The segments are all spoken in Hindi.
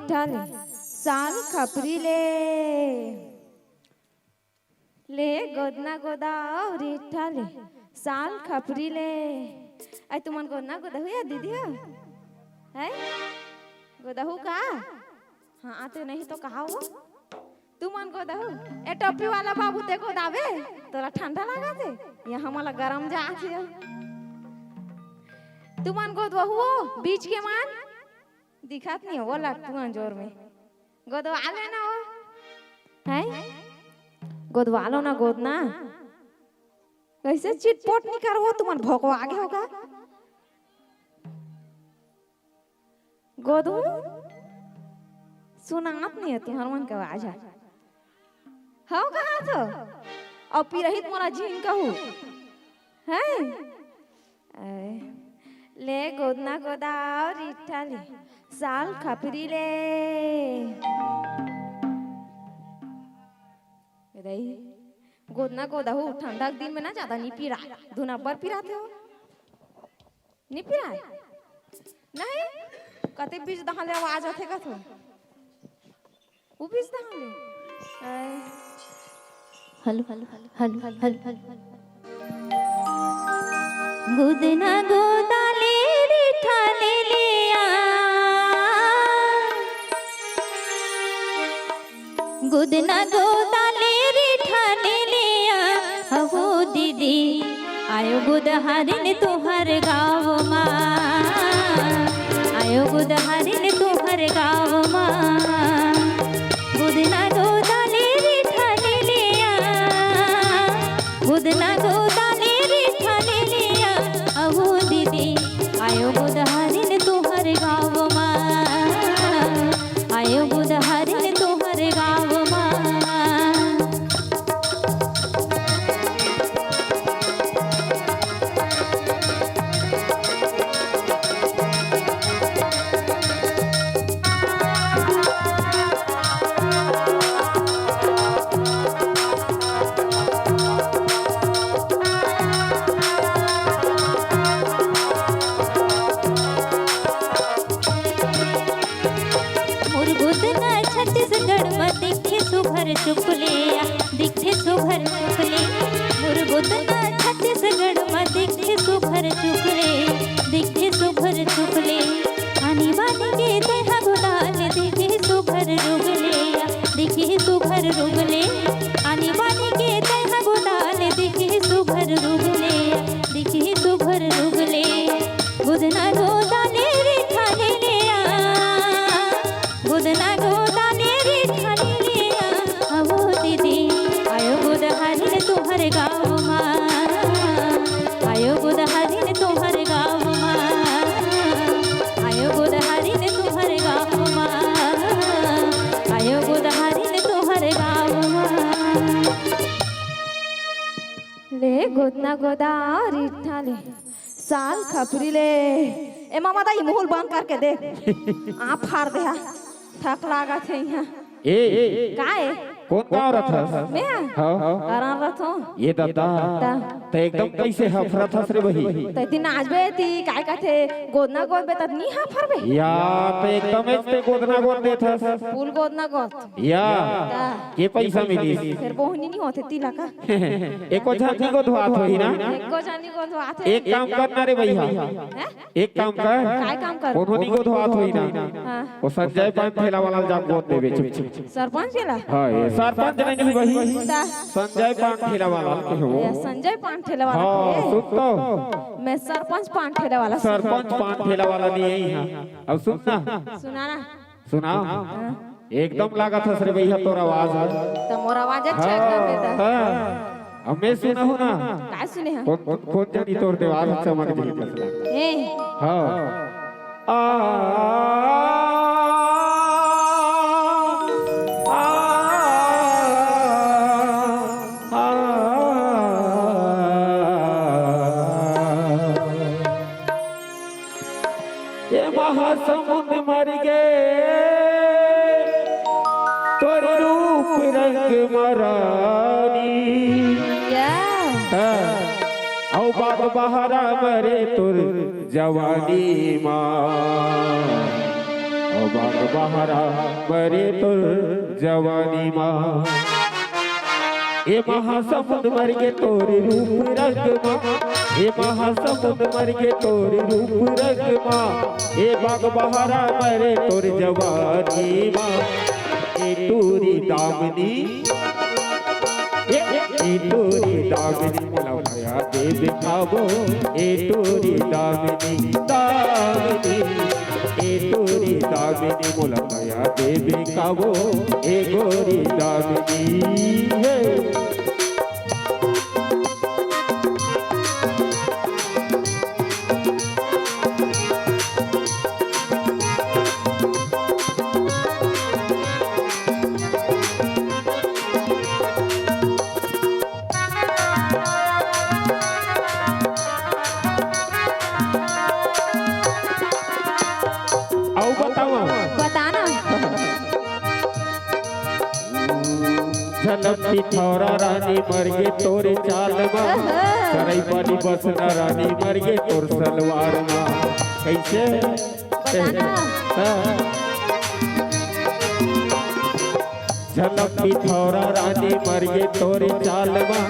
रिठ्ठल साल खपरी ले गोदना गोदाव रिठ्ठल साल खपरी ले। आई तुमन गोदना गोदा हुआ दीदी हो है गोदा हो का? हाँ आते नहीं तो कहा हो तुमन गोदा हो। ए टोपी वाला बाबू ते गोदावे तोरा ठंडा लगा दे यहाँ मला गरम जा आथे। तुमन गोदवा हुओ बीच के मान दिखात नहीं हो लगतुआन जोर में गोदवा आले ना हो है गोदवा लो ना गोदना कैसे चिटपोट नहीं कर हो तुमन भोको आगे होगा गोदू सुनात नहीं है तुम्हार मन का आवाज हो कहाँ तो और पिरहित मोरा जीन कहू है ले गोदना गोदाव रिठ्ठल साल खपरी ले। गोदना गोदा हो ठंडा दिन में ना ज्यादा नहीं पीरा धुना बर पिराते हो नहीं पिरा नहीं कते बीज दहाले आवाज आथे का तो वो बीज दहाले hello hello hello hello hello गोदना गोदाले रिठ्ठल लिया गोदना गोदाले रिठ्ठल लिया हो दीदी आयो गोदहारिन तोहर गाँव माँ आयो गोदहारिन तोहर गाँव माँ गोदना गोदाले रिठ्ठल लिया गोदना गोदाले रिठ्ठल लिया हो दीदी आयो गोदहारिन तोहर गाँव माँ आयो गोदहारिन तोहर गाँव माँ। छत्तीसगढ़ में दिखे सुभर चुकलिया दिखे सुभर चुकले मोर गोदना छत्तीसगढ़ में दिखे सुभर चुकले दिखे सुभर चुकले आनी बानी के देहा गुलाल दिखे सुभर रुगले दिखे सुभर रुगले आनी बानी के देहा गुलाल दिखे सुभर रुगले दिखे सुभर रुगले गोदना गोदाले रिठ्ठल लिया गोदना गोदाले रिठ्ठल लिया हो दीदी आयो गोदहारिन तोहर गाँव माँ आयो गोदहारिन तोहर गाँव माँ आयो गोदहारिन तोहर गाँव माँ आयो गोदहारिन तोहर गाँव माँ। ले गोदना गोदा रिठ्ठल साल खपरी ले। ए मामा दा ये मोहल बंद करके देख आप फाड़ दे थक लागा थे यहाँ ए का है कौन गाँव रथ मैं हाँ आराम रथो ये दादा तो एकदम कैसे हफरत हस रे वही तो इतनी आज बे थी काय का थे गोदना गोद बेता नहीं हाँ फर बे या तो एकदम ऐसे गोदना गोद देता फूल गोदना गोद या ये पैसा मिली फिर बोहनी नहीं होते तिला का एको झांकी को धोआत होई ना एको जानी को तो आते एक काम करना रे भैया एक काम कर काय काम कर उन्होंने को धोआत होई ना वो संजय पान ठेला वाला जा गोद देवे चुप चुप सरपंच केला हां सरपंच नहीं वही संजय पान ठेला वाला के हो संजय पान ठेला वाला हां सुन तो मैं सरपंच पान ठेला वाला सरपंच पान ठेला वाला नहीं है यहाँ अब सुनना सुनाना सुना एकदम लागत हस रे भैया तोर आवाज तो मोर आवाज अच्छा एकदम बेटा अब मैं सुना हूं ना काय सुने हैं कौन जानी तोर देवाल चमक जी कसला ए हां महासमुद्र मर गए तोर रूप रंग मरानी औ बाग बहरा मरे तुर जवानी माँ बाग बहारा मरे तुर जवानी माँ ए महासमुद्र मर गे तोरे रूप रंग माँ ए महासमुद्र मर गे तोरे रूप रंग माँ ए बाग बहारा मरे तोर जवानी माँ ए टूरी दामनी ए टूरी दामनी मोला भया दे दिखावो ए टूरी दामनी दामनी ए टूरी दामनी मोला भया दे दिखावो ए गोरी दामनी हे बताना झलकती थौरा रानी मर गे तोरे चाल माँ करई पानी बस न रानी मर गे तोर सलवार माँ कैसे झलकती थौरा रानी मर गे तोरे चाल माँ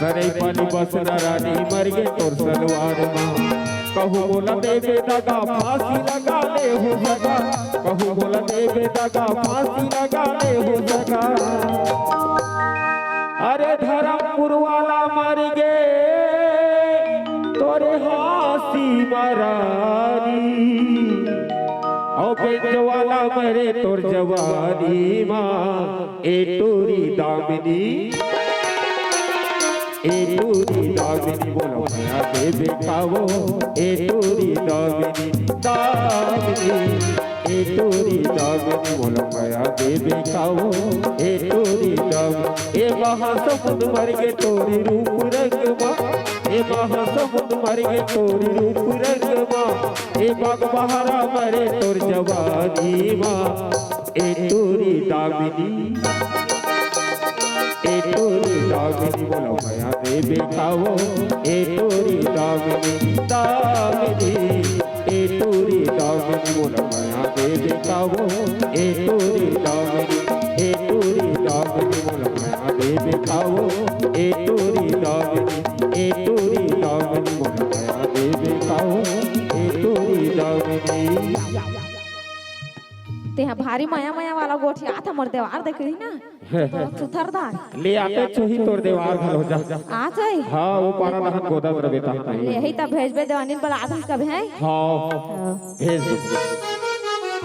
करई पानी बस न रानी मर गे तोर सलवार माँ कहू बोला देवे दगा फांसी लगा ले हो सका कहू बोला देवे दगा फांसी लगा ले हो सका अरे धर्मपुर वाला मर गे तोरे हासी मरानी और बेंच वाला मरे तोर जवानी माँ ए टूरी दामिनी ए टूरी दामिनी बोलो भया दे दिखावो ए टूरी दामिनी दामिनी ए टूरी दामिनी बोलो भया दे दिखावो ए टूरी दामिनी ए महासमुद्र मर गे तोरी रूप रंग माँ ए महासमुद्र मर गे तोरी रूप रंग माँ ए बाग बहारा मरे तोर जवानी माँ ए टूरी दामिनी ए टूरी दामिनी बोलो भया दे दिखावो ए टूरी दामिनी दामिनी ए टूरी दामिनी बोलो भया दे दिखावो ए टूरी दामिनी ए टूरी दामिनी बोलो भया दे दिखावो ए टूरी दामिनी ए टूरी दामिनी बोलो भया दे दिखावो ए टूरी दामिनी ते भारी माया माया वाला गोठिया था मोर देवार देख रही ना तो सुथरदार ले आते छोही तोर देवार घलो जा आ जाए हाँ वो पारा नहन गोदा कर बेटा ले यही तब भेजबे देवानी बला आदमी कब है हाँ भेज दो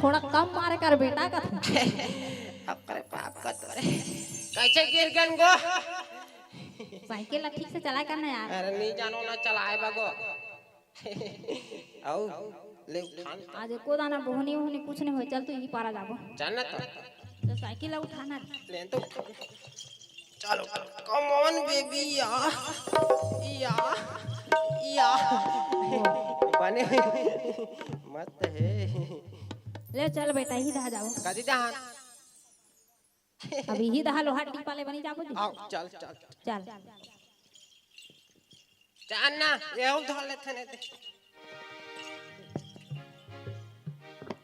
थोड़ा कम मारे कर बेटा का अरे बाप का तोरे कैसे गिर गन गो साइकिल ला ठीक से चलाए करना यार। अरे नहीं जानो ना चलाए बगो आओ ले उठान आज एको दाना बोहनी वोहनी कुछ नहीं हो, चल तू यही पारा जाबो। चल ना तो साइकिल ला उठाना। ले तो चलो कम ऑन बेबी या या बने मत है ले चल बेटा ही दहा जाओ। कदी दहान अभी ही दहा लोहा टीपा ले बनी जाबो जी। आओ चल चल चल चल ना ये उठा लेते ने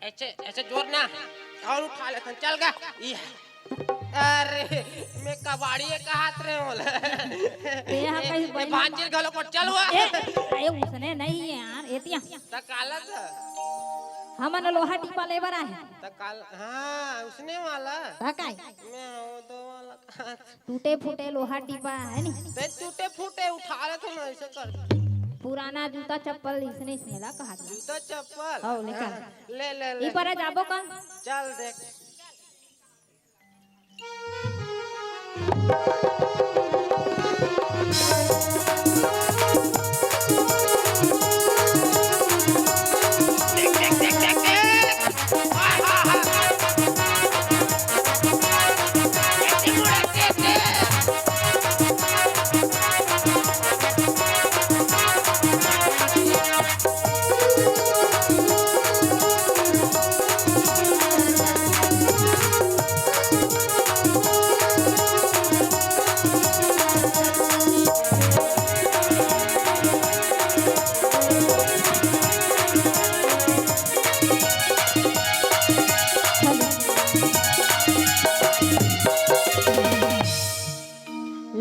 ऐसे ऐसे जोर ना और उठा लेते चल गा अरे मैं कबाड़ी का हाथ रे बोले ते यहाँ कहीं भांजिर गलो को चल हुआ अरे उसने नहीं है यार एतिया त कालत हमन लोहा टीपा ले बरा है त काल हां उसने वाला धकाई मैं वो दो वाला टूटे फूटे लोहा टीपा है नी। ते टूटे फूटे उठा ले तो ऐसे कर पुराना जूता चप्पल इसने इसनेला कहा था। जूता चप्पल आओ ले चल ले ले ई ले पर जाबो का चल देख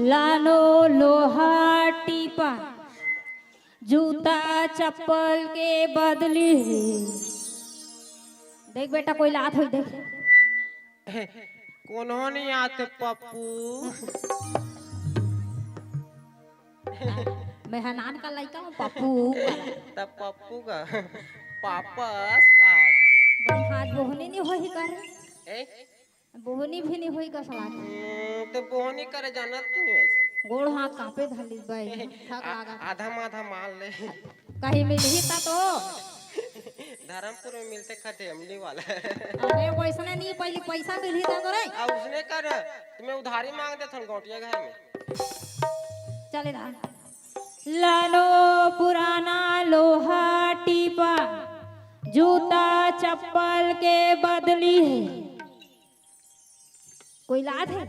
लानो लोहा टीपा जूता चप्पल के बदली है। देख बेटा कोई लात हुई देख कोनो नहीं आते पप्पू मैं हनान का लड़का हूँ पप्पू तब पप्पू का पापस का बड़ी हाथ बोहनी नहीं होई कर ए बोहनी भी नहीं होई का सलाह तो बोनी करे जानत नहीं है गोड़ हाथ कांपे धली भाई थक लागा आधा माधा माल ले कहीं मिलही ता तो धर्मपुर में मिलते खटे अमली वाला अरे वैसने नहीं पहले पैसा मिलही ता तो रे अब उसने कर तुम्हें उधारी मांग दे थन गोटिया घर में चले दा लालो पुराना लोहा टीपा जूता चप्पल के बदली है। कोई लात है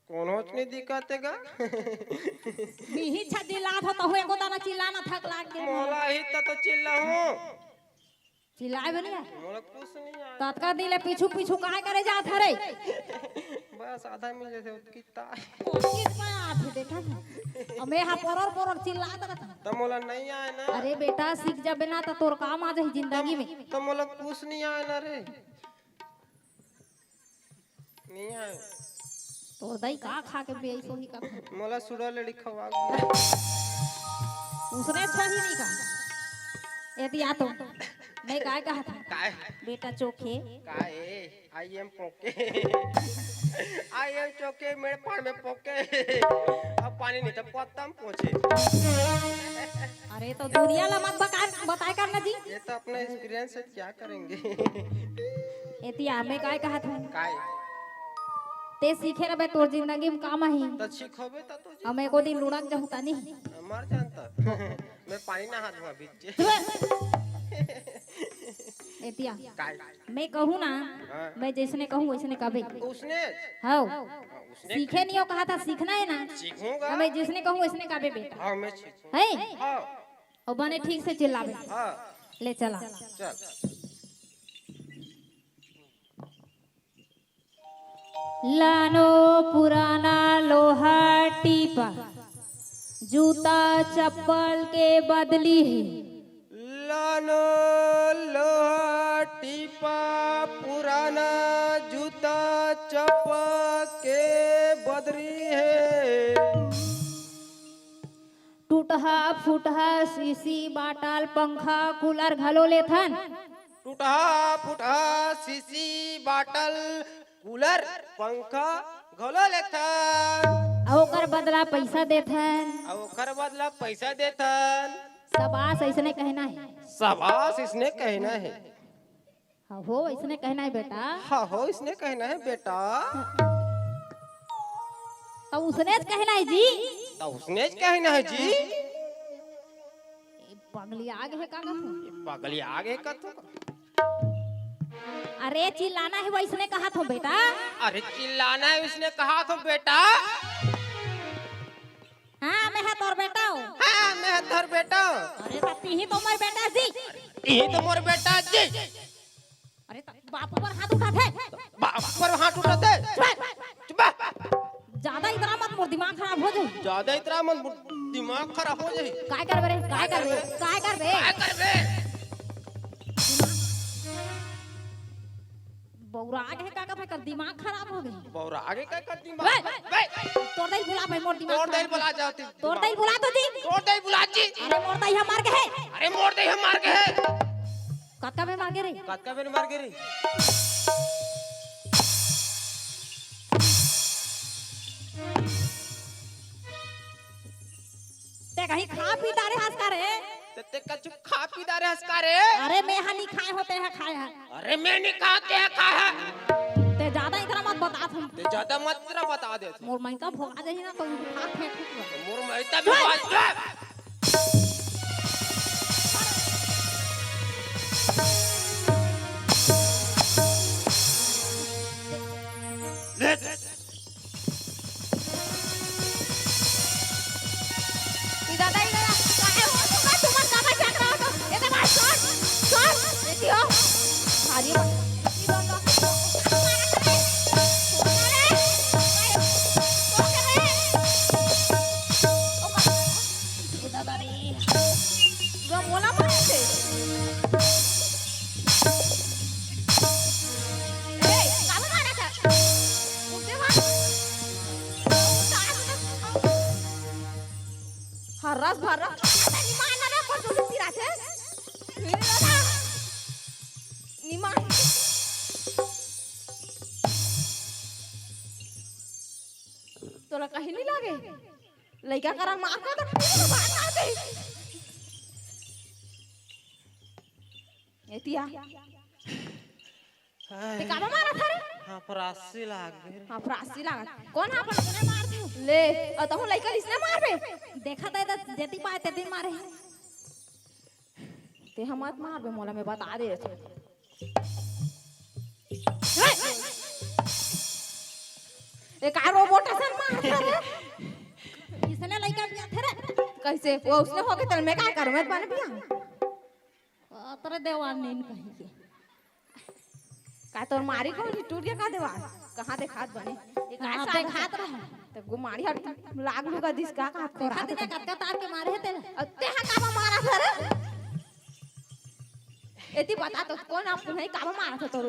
कोनो नहीं दिक्कत है बिही छदी लात हो तो हुए को दाना चिल्लाना थक लाग के मोला ही तो चिल्ला हूं चिल्लाए बनिया मोला कुछ नहीं आया तत्का दिले पीछू पीछू काहे करे जात हरे बस आधा मिल जैसे उसकी ताई किस में आत है देखा हमें हा पोरर चिल्लात रहता तो मोला नहीं आए ना अरे बेटा सीख जा बिना तो तोर काम आ जाई जिंदगी में तो मोला कुछ नहीं आए ना रे नहीं आए तोर दई का खा के बेई सोही का मोला सुड़ा लड़ी खवा उसने अच्छा ही नहीं कहा यदि आ तो मैं काय कहा था काय बेटा चोखे काय आई एम पोके आई एम चोके मेरे पान में पोके अब पानी नहीं तो पत्तम पहुंचे अरे तो दुनिया ला मत बताए करना जी ये तो अपना एक्सपीरियंस है क्या करेंगे यदि आ मैं काय कहा था काय ते सीखे रबे तोर जिंदगी में काम ही तो सीखोबे तो हमें को दिन लुढ़क जहुता नहीं मर जानता मैं पानी ना हाथ में बीच एतिया काय मैं कहूँ ना हाँ। मैं जैसने कहूँ वैसने कबे उसने हाँ उसने सीखे नहीं हो कहा था सीखना है ना सीखूंगा मैं जिसने कहूँ वैसने कबे बेटा हाँ मैं सीखूंगा है हाँ और बने ठीक से चिल्लावे हाँ ले चला चल लानो पुराना लोहा टीपा जूता चप्पल के बदली है लानो लोहा टीपा पुराना जूता चप्पल के बदरी है टूटहा फूटहा सीसी बाटाल पंखा कूलर घलो लेथन टूटा फूटा शीशी बाटल कूलर पंखा घलो लेथन और ओकर बदला पैसा देथन। और ओकर बदला पैसा देथन। शाबाश ऐसने कहना है। शाबाश इसने कहना है। हाँ हो ऐसने कहना है बेटा। हाँ हो इसने कहना है बेटा। तो उसने कहना है जी। तो उसने कहना है जी। पगली आगे है कागज। पगली आगे का तो। अरे चिल्लाना है वैसने कहा तो बेटा। अरे चिल्लाना है उसने कहा तो बेटा। हाँ मैं है तोर बेटा हूँ। हाँ मैं तोर बेटा। अरे ती ही तो मोर बेटा जी। ये तो मोर बेटा जी। अरे बाप पर हाथ उठा थे। बाप पर हाथ उठाते। चुप। ज्यादा इतना मत मोर दिमाग खराब हो जाए। ज्यादा इतना मन दिमाग खराब हो जाए। काय कर बे काय कर बे काय कर बे क्या कर बे? बौरा आगे का कर दिमाग खराब हो गई। बौरा आगे क्या कर दिमाग? बे तोड़ दई बुला भाई मोर दिमाग तोड़ दे बुला जाती। तोड़ दई बुला तो जी। तोड़ दे बुला जी। अरे मोर दई हम मार के है। अरे मोड़ दे हम मार के है। कक्का में मार के रे। कत्का में मार के रे। ते कहीं खा पी तारे हंस का रे। ते कछु खा पी दारे हंसका रे। अरे मैं हनी खाए होते हैं खाए हैं। अरे मैं नहीं खा के खा है। ते ज्यादा इतना मत बता तुम। ते ज्यादा मत जरा बता दे। मोर माई का भोगा दे ना तो खा फेंक दूंगा। मोर मैता भी बात। ले दादा काय हो तुका तुमन कामा चक रहा हो ये तो बात छोड़ देखियो भारी बोला मत से काम मारा था मुझे हरस भरस निमान ना पर तो तिरा छे निमान तोला कहीं नहीं लागे लइका करा मार का तो बात आते एतिया ते काबा मारा था रे हाँ फरासी लाग गए। हां फ्रासी लागत कौन हां पर तूने मार थे ले और तहु लइका इसने मारबे देखा था जेती पाए तेती मारे। ते हम मत मारबे मोला में बता दे ए का रोबोट से मार रे इसने लइका बिया थे रे। कैसे वो उसने होके तल में काय करूं मैं बन बिया तोरे देवान नहीं कहीं के। का तोर मारी कौन टूट गया का देवा कहां देखात बने ये का हाँ, साथ देखात रहे। तो गुमारी हट लाग लुगा दिस का खोरा देखा तेरे कटका तार के मारे है तेरे। ते हा काबा मारा था रे एती बता तो कौन आप नहीं काबा मारा था तोर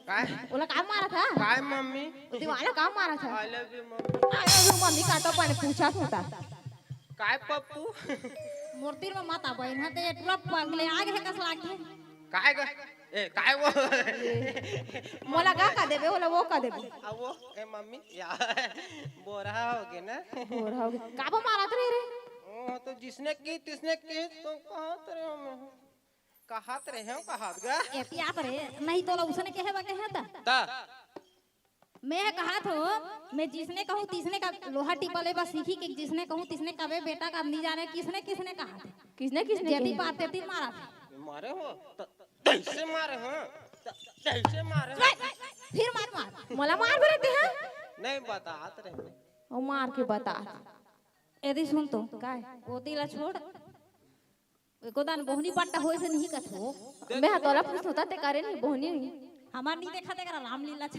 काय ओला का मारा था काय मम्मी दीवाना का मारा था आई लव यू मम्मी। आयो मम्मी का तो पाने पूछा होता काय पप्पू मूर्ति में माता बहन है ते पूरा पगले आगे है कस लागे। काय ग ए काय वो मोला का देबे ओला वो का देबे अब वो ए मम्मी या बोरा हो गया ना। और हो गया काबा मारा था रे ओ तो जिसने की तिसने की तो कहात रहे हम कहात गा एतिया रे नहीं तो उसने कहे बके है ता मैं कहा तो मैं जिसने कहूँ तिसने का लोहा टिपले बस सीखी कि जिसने कहूँ तिसने कबे बेटा का नहीं जाने किसने किसने कहा था। किसने किसने जेती पार तेती मारा था। मारे हो कैसे मारे हो कैसे मारे हो? फिर मत मार। मोला मार बरते हैं नहीं बतात रहे ओ मार के बता यदि सुन तो काय गोती ला छोड़ एको दान बोहनी पट्टा होए से नहीं कछो। मैं हतोला पूछ होता ते करे नहीं बोहनी हमार नहीं देखा तेरा रामलीला छ।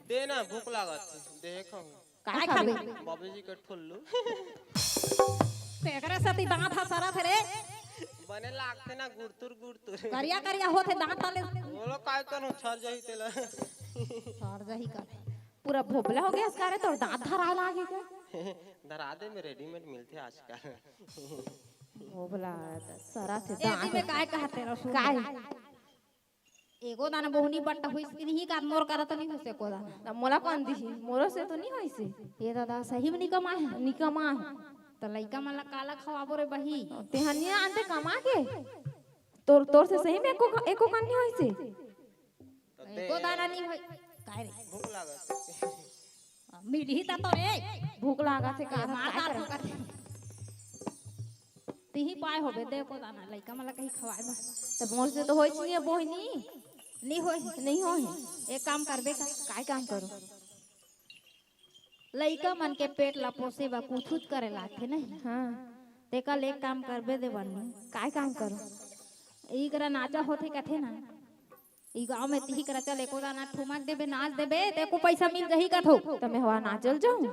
दे ना भूख लागत देखो काय खाबे बाबूजी के ठुल्लू तेकरे साथी दांत हसरा थे रे। बने लागते ना गुड़तुर गुड़तुर करिया करिया होते दांत ताले बोलो काय करो छर जही तेला सर जही कर पूरा भोपला हो गया इसका तो दांत धरा लागे क्या दरादे में रेडीमेड मिलते आजकल भोपला सरा से एदी में दांत काय कहते रसू काय एगो दाना बहुनी बट्टा हुई नहीं का मोर करत नहीं हो से को दाना ना मोला कौन दिही मोरो से तो नहीं होइसे ये दादा सही में निकमा है निकमा तो लइका मन ला काला खवाबो रे बही तेहनिया आंते कमा के तोर तोर से सही में एको कान नहीं होइसे एगो दाना नहीं होई काय रे भूख लागत मिली ता तो रे भूख लागा से का मारता ठोकर तिही पाए होबे देखो दाना लइका मन ला कहीं खवाए बा तब मोर से तो होइछ नहीं बोहिनी नहीं होई नहीं होई एक काम करबे का काय काम करो लइका मन के पेट ला पोसे बा कुछ करे लाथे नहीं हां तेका ले काम करबे दे बन्नी काय काम करो ई करा नाचा होथे कथे ना ई गांव में तिही करा चल एको दाना ठुमक देबे नाच देबे ते को पैसा मिल जही कथो तमे हवा नाचल जाऊं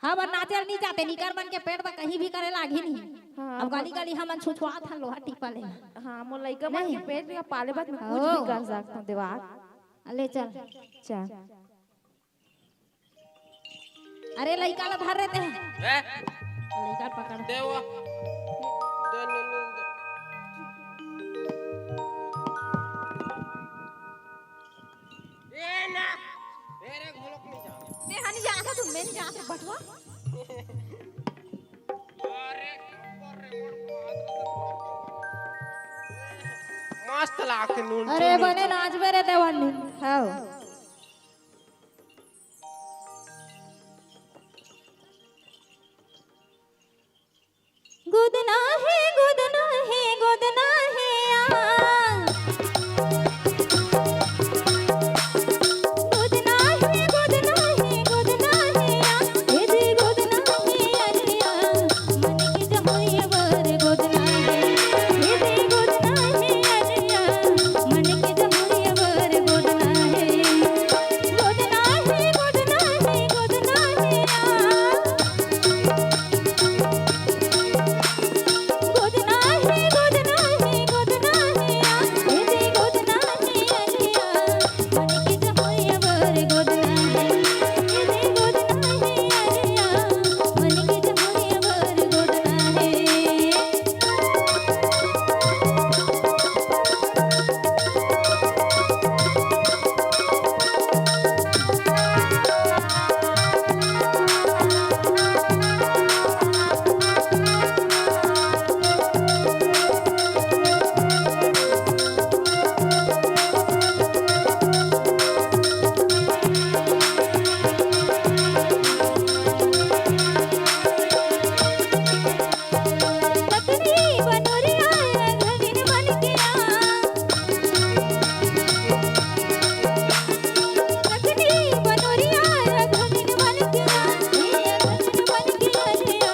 हां बा नाचल नहीं जाते निकर बन के पेट बा कहीं भी करे लागी नहीं हाँ, अब गाली गाली हमन छुछुआ था लोहा टिपा ले हां मोर लइका मन के पेट में पाले बात में कुछ ओ। भी कर सकता देवार ले चल चल अरे लइका ला धर रहते हैं ए लइका पकड़ दे वो दे नी ए ना मेरे घोलक में जा मैं हनी जाता तुम मैं नहीं जाते बटवा अरे मस्त लागते नून अरे बने नाचबे रे देवानी हां गोदना है गोदना है गोदना है गोदना है गोदना है गोदना है ये दे गोदना है अलिया मन की जहोय वर गोदना है ये दे गोदना है अलिया मन की जहोय वर गोदना है गोदना है गोदना है गोदना है गोदना है गोदना है गोदना है ये दे गोदना है अलिया मन की जहोय वर गोदना है ये दे गोदना है अलिया मन की जहोय वर गोदना है पत्नी बनोरिया रघुवीर मन किया पत्नी बनोरिया रघुवीर मन किया ये रघुवीर मन किया लिया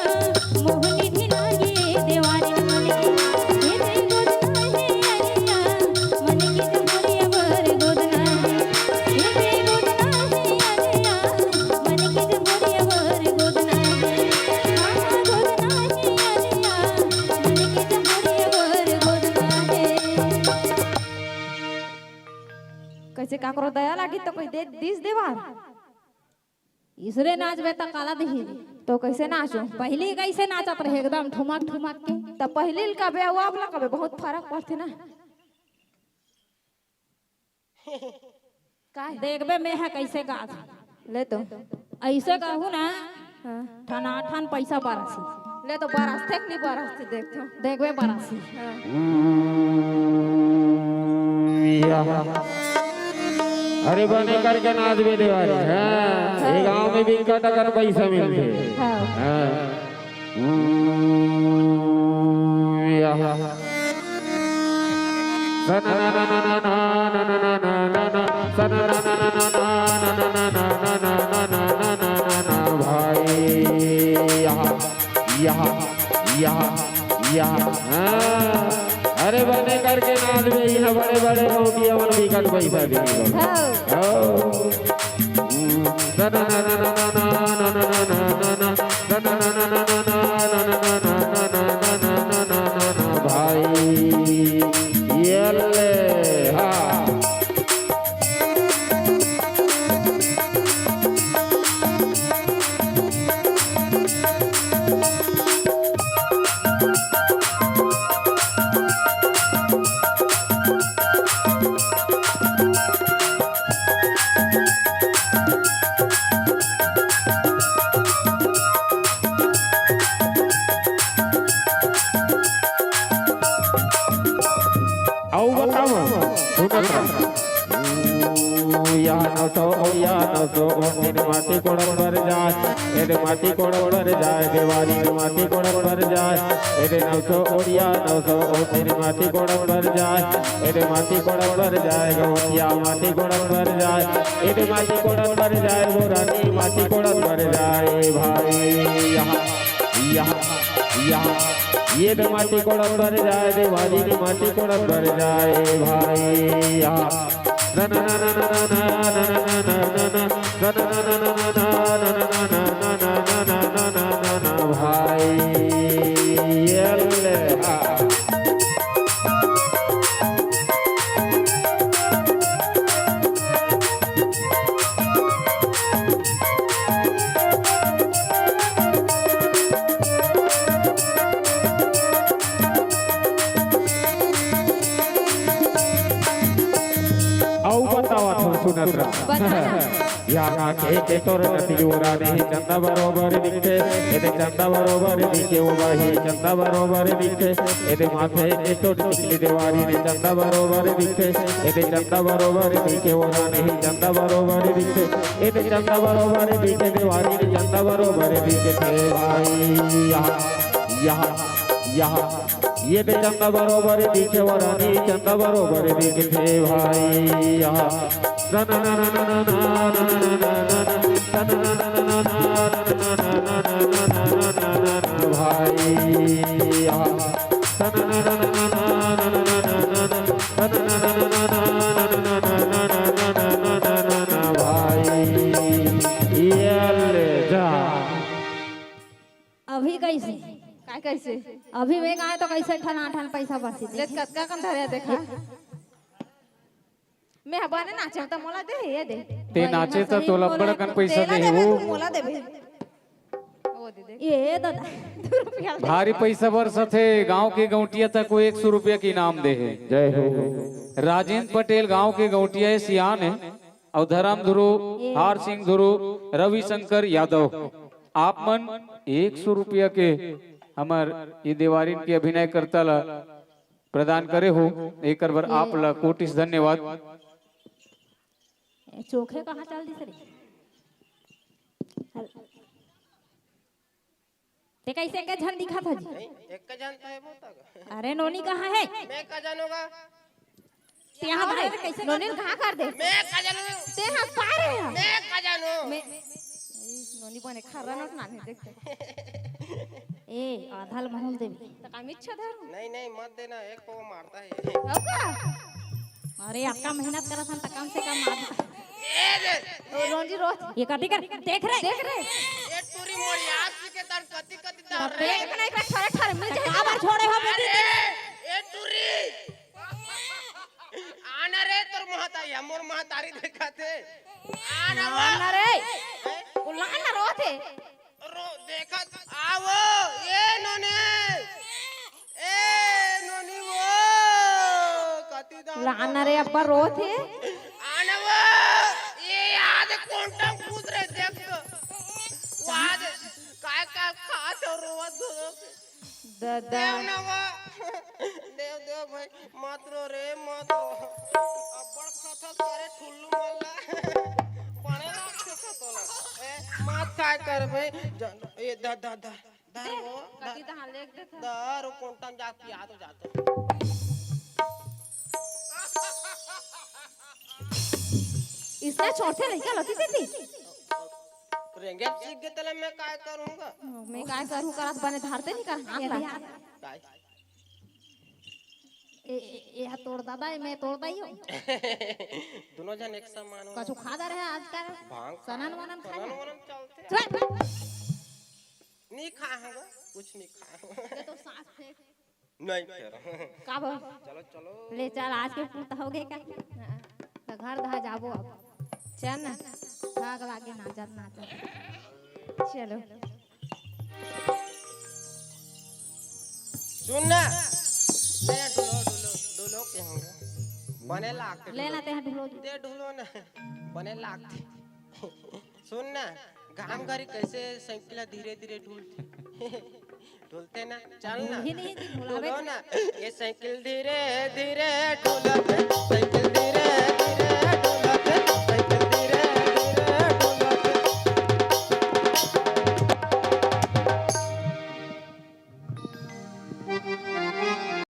मोहनी ढिलाए देवानी मन की ये दे गोदना है अलिया मन की जहोरिया वर गोदना है ये दे गोदना है अलिया मन की जहोरिया वर गोदना है मामा गोदना है अलिया मन की जहोरिया वर गोदना है कैसे काकरो दया लागी तो कोई दे दिस देवार इसरे नाच बे त काला दिही तो कैसे नाचो पहले कैसे नाचत रहे एकदम ठुमक ठुमक के तब पहले का बे हुआ अपना कबे बहुत फर्क पड़ते ना काय देखबे में है कैसे गात ले तो ऐसे कहू ना हाँ ठना ठन पैसा बरसी ले तो बरस थे नहीं बरस थे देखो देखबे बरसी अरे बने करके नाच भी देवारी हाँ ये गांव में भी इनका टकर पैसा मिलते हाँ हाँ सना ना ना ना ना ना ना ना ना ना सना ना ना ना ना ना ना ना ना ना ना ना ना ना ना भाई यहाँ यहाँ यहाँ यहाँ हाँ अरे बने करके नाच भी यहाँ बड़े बड़े रोटियां मन भी कट पैसा भी निकल सना ना ना ना ना ना ना ना ना ना सना ना ना ना ना ना ना ना ना ना ना ना ना ना ना ना ना भाई ये ले हाँ नौसो ओरिया नौसो ओटिन माटी कोड़न भर जाए एरे माटी कोड़न भर जाए देवारी में माटी कोड़न भर जाए एरे नौसो ओरिया नौसो ओटिन माटी कोड़न भर जाए एरे माटी कोड़न भर जाए गवतिया माटी कोड़न भर जाए एरे माटी कोड़न भर जाए वो रानी माटी कोड़न भर जाए भाई यहाँ यहाँ यहाँ ये भी माटी कोड़न भर जाए देवारी की माटी कोड़न भर जाए भाई यहाँ ना ना ना ना ना ना ना ना ना ना ना ना भाई ये ले यहाँ के तोर नदियोरा नहीं चंदा बरोबर दिखे एदे चंदा बरोबर दिखे वो भाई चंदा बरोबर दिखे एदे माथे के तो निकली देवारी ने चंदा बरोबर दिखे एदे चंदा बरोबर दिखे वो नहीं चंदा बरोबर दिखे एदे चंदा बरोबर दिखे देवारी ने चंदा बरोबर दिखे भाई यहाँ यहाँ ये दे चंदा बरोबर दिखे वो रानी चंदा बरोबर दिखे भाई यहाँ ना ना ना ना ना ना ना भाई अभी कैसे काय कैसे अभी वे गाय तो कैसे ठन ठन पैसा बरसी ले कतका कन धरे देखा मैं हबाने नाचे त मोला दे ये दे ते नाचे तो तोला बड़कन पैसा दे तेला वो तू मोला देबे ओ दे दे ये दादा 2 रुपया दे भारी पैसा बरसत है गांव के गौटिया तक को 100 रुपया की इनाम दे है जय हो राजेंद्र पटेल गांव के गौटिया है सियान है और धर्म ध्रुव हार सिंह ध्रुव रविशंकर यादव आप मन 100 रुपया के हमार ये देवारीन की अभिनय करता ला प्रदान करे हो एक बार आप ला कोटिस धन्यवाद चोखे कहाँ चल दी सरी ते कैसे के झन दिखा था जी एक का जानता है वो तक अरे नोनी कहाँ है मैं का जानूंगा ते यहाँ भाई कैसे नोनी कहां कर दे मैं का जानू ते हम पारे हैं मैं का जानू मैं नोनी बने खरा नट ना देखते ए आधाल महल देवी त का मिच्छा धरू नहीं नहीं मत देना एक को मारता है हो का अरे आपका मेहनत करा था कम से कम ए दे ओ रोंजी रोज ये कटी कर देख रहे देख रे ए टूरी मोरियास के तार कति कति तार रे देख नहीं का ठरे ठरे मिल जाए आवाज छोड़े हो बेटी अरे ए टूरी आना रे तोर महतारी हमर महतारी देखाते आना वो ना रे उलान ना रोते रो देखत आवो ए नोने वो कति दा उलान ना रे अब्बा रोते आना वो ये याद कोंटम कूद रे देख वाद काय काय खात और रोवत दादा देव ना वो देव देव भाई मत रो रे मत रो अब्बड़ खाता करे ठुल्लू मल्ला पाने लाग से खतोला ए मत काय कर भाई ये दा दा दा दा वो कति दा लेक दे दा रो कोंटम जा याद हो जाते इसने छोटे नहीं क्या लती थी रेंगे सीख गए तले मैं काय करूंगा मैं काय करूं करत बने धारते नहीं कर हाथ ला काय ये तोड़ दादा है मैं तोड़ता ही हूँ दोनों जन एक समान हो कछु खा रहे हैं आजकल भांग सनन वनन खा सनन वनन चलते नहीं खाएगा कुछ नहीं खाएगा तो सांस फेंक नहीं फिर का बा चलो चलो ले चल आज के पूत हो गए का तो घर धा जाबो अब चल ना भाग लागे नाचत नाचत चलो सुन ना ले ढोलो ढोलो ढोलो के होंगे बने लाख ले लाते हैं ढोलो दे ढोलो ना बने लाख सुन ना घाम घरी कैसे साइकिल धीरे धीरे ढूलते ढूलते ना चल ना ही नहीं ढूलो ना ये साइकिल धीरे धीरे ढूलते साइकिल